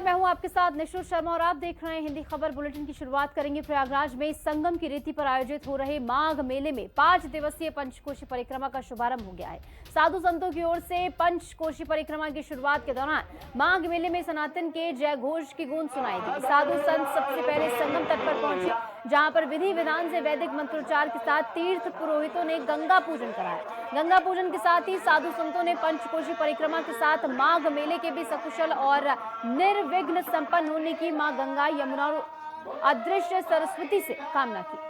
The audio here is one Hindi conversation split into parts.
नमस्कार, मैं हूं आपके साथ निशु शर्मा और आप देख रहे हैं हिंदी खबर बुलेटिन की शुरुआत करेंगे प्रयागराज में संगम की रेती पर आयोजित हो रहे माघ मेले में 5 दिवसीय पंचकोशी परिक्रमा का शुभारंभ हो गया है। साधु संतों की ओर से पंचकोशी परिक्रमा की शुरुआत के दौरान माघ मेले में सनातन के जय घोष की गूंज सुनाई दी। साधु संत सबसे पहले संगम तट पर पहुंचे, जहां पर विधि विधान से वैदिक मंत्रोच्चार के साथ तीर्थ पुरोहितों ने गंगा पूजन कराया। गंगा पूजन के साथ ही साधु संतों ने पंचकोशी परिक्रमा के साथ माघ मेले के भी सकुशल और निर्विघ्न संपन्न होने की मां गंगा, यमुना और अदृश्य सरस्वती से कामना की।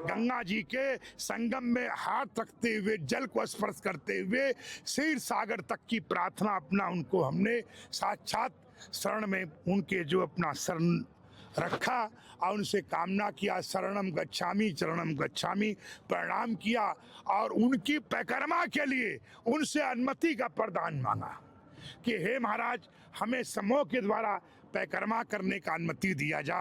गंगा जी के संगम में हाथ रखते हुए, जल को स्पर्श करते हुए क्षीर सागर तक की प्रार्थना अपना उनको हमने साक्षात शरण में उनके जो अपना शरण रखा और उनसे कामना किया, शरणम गच्छामि चरणम गच्छामि, प्रणाम किया और उनकी परिक्रमा के लिए उनसे अनुमति का प्रदान मांगा कि हे महाराज, हमें समूह के द्वारा परिक्रमा करने का अनुमति दिया जा।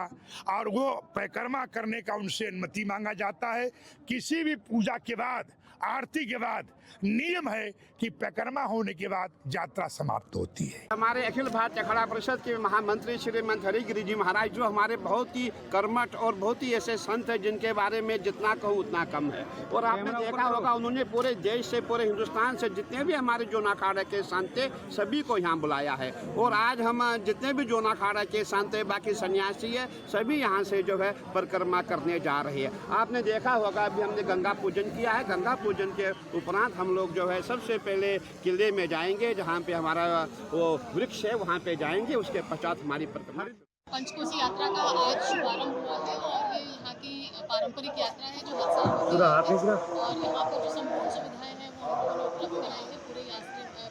और वो परिक्रमा करने का उनसे अनुमति मांगा जाता है। किसी भी पूजा के बाद, आरती के बाद नियम है कि परिक्रमा होने के बाद यात्रा समाप्त होती है। हमारे अखिल भारतीय अखाड़ा परिषद के महामंत्री श्रीमंत हरिगिरि जी महाराज, जो हमारे बहुत ही कर्मठ और बहुत ही ऐसे संत हैं जिनके बारे में जितना कहूँ उतना कम है। और आपने देखा होगा, उन्होंने पूरे देश से, पूरे हिंदुस्तान से जितने भी हमारे जोन अखाड़ा के संत थे सभी को यहाँ बुलाया है। और आज हम जितने भी जोन अखाड़ा के संत है, बाकी सन्यासी है, सभी यहाँ से जो है परिक्रमा करने जा रहे हैं। आपने देखा होगा, अभी हमने गंगा पूजन किया है। गंगा पूजन के उपरांत हम लोग जो है सबसे पहले किले में जाएंगे, जहाँ पे हमारा वो वृक्ष है, वहाँ पे जाएंगे। उसके पश्चात हमारी परिक्रमा। पंचकोशी यात्रा का आज शुभारंभ हुआ है और ये यहाँ की पारंपरिक यात्रा है जो हर साल होती है। और यहाँ पर जो संपूर्ण सुविधाएं हैं वो उन्होंने उपलब्ध कराई है।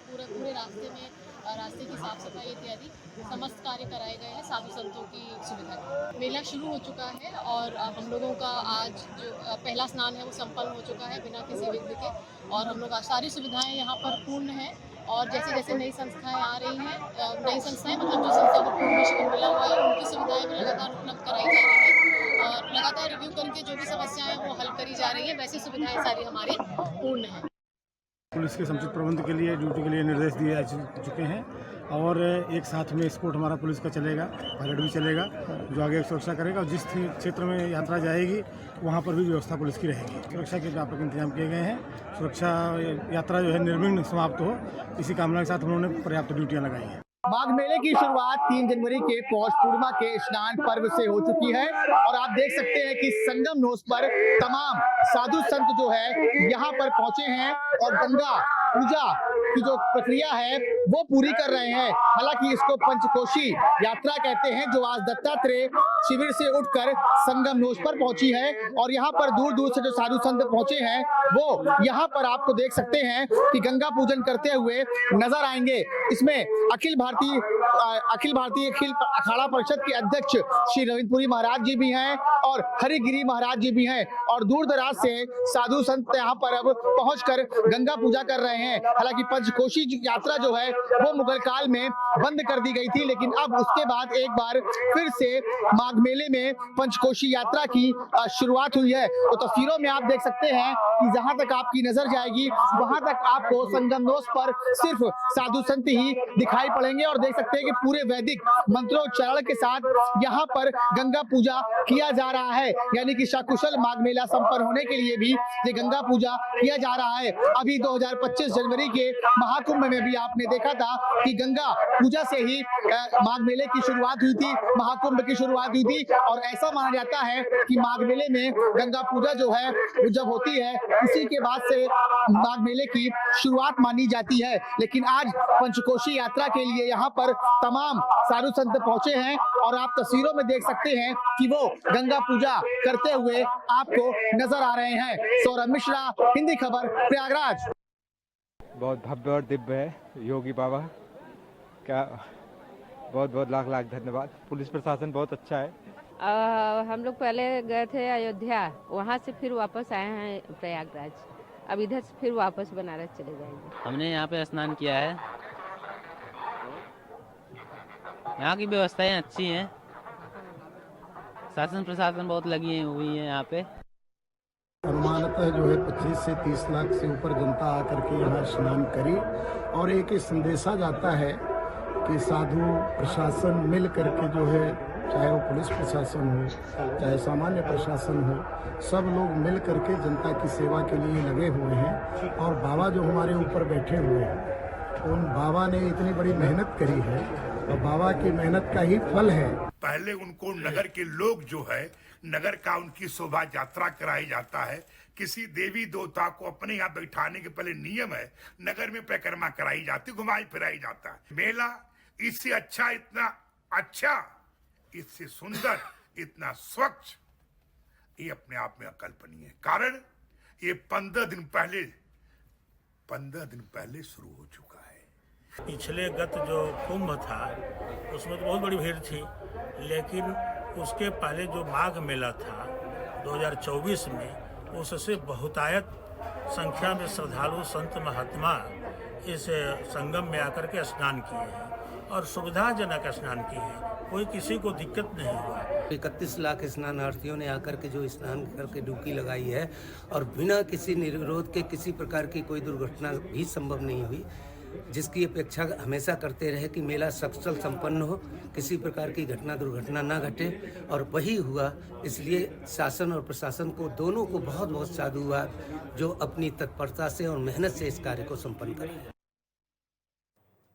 पूरे रास्ते में रास्ते की साफ सफाई इत्यादि समस्त कार्य कराए गए हैं साधु संतों की सुविधा। मेला शुरू हो चुका है और हम लोगों का आज जो पहला स्नान है वो संपन्न हो चुका है बिना किसी विघ्न के। और हम लोग सारी सुविधाएं यहाँ पर पूर्ण हैं। और जैसे जैसे नई संस्थाएं आ रही हैं, नई संस्थाएं मतलब जो संस्थाओं को पूर्ण शिविर मिला हुआ है, उनकी सुविधाएं भी लगातार उपलब्ध कराई जा रही है और लगातार रिव्यू करके जो भी समस्याएं हैं वो हल करी जा रही हैं। वैसी सुविधाएं सारी हमारी पूर्ण हैं। पुलिस के समुचित प्रबंध के लिए, ड्यूटी के लिए निर्देश दिए जा चुके हैं और एक साथ में स्पोर्ट हमारा पुलिस का चलेगा, पायलट भी चलेगा जो आगे सुरक्षा करेगा। और जिस क्षेत्र में यात्रा जाएगी वहाँ पर भी व्यवस्था पुलिस की रहेगी। सुरक्षा के व्यापक इंतजाम किए गए हैं। सुरक्षा यात्रा जो है निर्विघ्न समाप्त हो, इसी कामना के साथ हम लोगों ने पर्याप्त ड्यूटियाँ लगाई हैं। माघ मेले की शुरुआत 3 जनवरी के पौष पूर्णिमा के स्नान पर्व से हो चुकी है और आप देख सकते हैं कि संगम नोस पर तमाम साधु संत जो है यहाँ पर पहुंचे हैं और गंगा पूजा की जो प्रक्रिया है वो पूरी कर रहे हैं। हालांकि इसको पंचकोशी यात्रा कहते हैं, जो आज दत्तात्रेय शिविर से उठकर संगम नोस पर पहुंची है। और यहाँ पर दूर दूर से जो साधु संत पहुंचे हैं वो यहाँ पर आपको देख सकते हैं कि गंगा पूजन करते हुए नजर आएंगे। इसमें अखिल भारतीय अखाड़ा परिषद के अध्यक्ष श्री रविंद्रपुरी महाराज जी भी हैं और हरिगिरि महाराज जी भी हैं और दूर दराज से साधु संत यहाँ पर अब पहुंचकर गंगा पूजा कर रहे हैं। हालांकि पंचकोशी यात्रा जो है वो मुगल काल में बंद कर दी गई थी, लेकिन अब उसके बाद एक बार फिर से माघ मेले में पंचकोशी यात्रा की शुरुआत हुई है। तो तस्वीरों में आप देख सकते हैं कि जहां तक आपकी नजर जाएगी वहां तक आपको संगमनोस पर सिर्फ साधु संत ही दिखाई पड़ेंगे। और देख सकते हैं कि पूरे वैदिक मंत्रोच्चारण के साथ यहाँ पर गंगा पूजा किया जा रहा है, यानी कि सकुशल माघ मेला संपन्न होने के लिए भी ये गंगा पूजा किया जा रहा है। अभी 2025 जनवरी के महाकुंभ में भी आपने देखा था कि गंगा पूजा से ही माघ मेले की शुरुआत हुई थी, महाकुंभ की शुरुआत हुई थी। और ऐसा माना जाता है कि माघ मेले में गंगा पूजा जो है जब होती है उसी के बाद से माघ मेले की शुरुआत मानी जाती है। लेकिन आज पंचकोशी यात्रा के लिए यहाँ पर तमाम साधु संत पहुंचे हैं और आप तस्वीरों में देख सकते हैं कि वो गंगा पूजा करते हुए आपको नजर आ रहे हैं। सौरभ मिश्रा, हिंदी खबर, प्रयागराज। बहुत भव्य और दिव्य है योगी बाबा का, बहुत बहुत लाख लाख धन्यवाद। पुलिस प्रशासन बहुत अच्छा है। हम लोग पहले गए थे अयोध्या, वहाँ से फिर वापस आए हैं प्रयागराज। अब इधर से फिर वापस बनारस चले जाएंगे। हमने यहाँ पे स्नान किया है। यहाँ की व्यवस्थाएं अच्छी हैं, शासन प्रशासन बहुत लगी हुई है यहाँ पे। अनुमानतः जो है 25 से 30 लाख से ऊपर जनता आकर के यहाँ स्नान करी और एक ही संदेशा जाता है कि साधु प्रशासन मिल करके जो है, चाहे वो पुलिस प्रशासन हो चाहे सामान्य प्रशासन हो, सब लोग मिल करके जनता की सेवा के लिए लगे हुए हैं। और बाबा जो हमारे ऊपर बैठे हुए हैं, उन बाबा ने इतनी बड़ी मेहनत करी है और बाबा की मेहनत का ही फल है। पहले उनको नगर के लोग जो है, नगर का उनकी शोभा यात्रा कराई जाता है। किसी देवी देवता को अपने यहाँ बैठाने के पहले नियम है, नगर में परिक्रमा कराई जाती, घुमाई फिराई जाता है। मेला इससे अच्छा, इतना अच्छा, इससे सुंदर, इतना स्वच्छ, ये अपने आप में अकल्पनीय है। कारण ये 15 दिन पहले शुरू हो चुका है। पिछले गत जो कुंभ था उसमें तो बहुत बड़ी भीड़ थी, लेकिन उसके पहले जो माघ मेला था 2024 में, उससे बहुतायत संख्या में श्रद्धालु संत महात्मा इस संगम में आकर के स्नान किए हैं और सुविधाजनक स्नान किए हैं। कोई किसी को दिक्कत नहीं हुआ। 31 लाख स्नानार्थियों ने आकर के जो स्नान करके डुबकी लगाई है और बिना किसी निरोध के किसी प्रकार की कोई दुर्घटना भी संभव नहीं हुई, जिसकी अपेक्षा हमेशा करते रहे कि मेला सकुशल संपन्न हो, किसी प्रकार की दुर्घटना ना घटे, और वही हुआ। इसलिए शासन और प्रशासन को दोनों को बहुत बहुत साधुवाद जो अपनी तत्परता से और मेहनत से इस कार्य को संपन्न करें।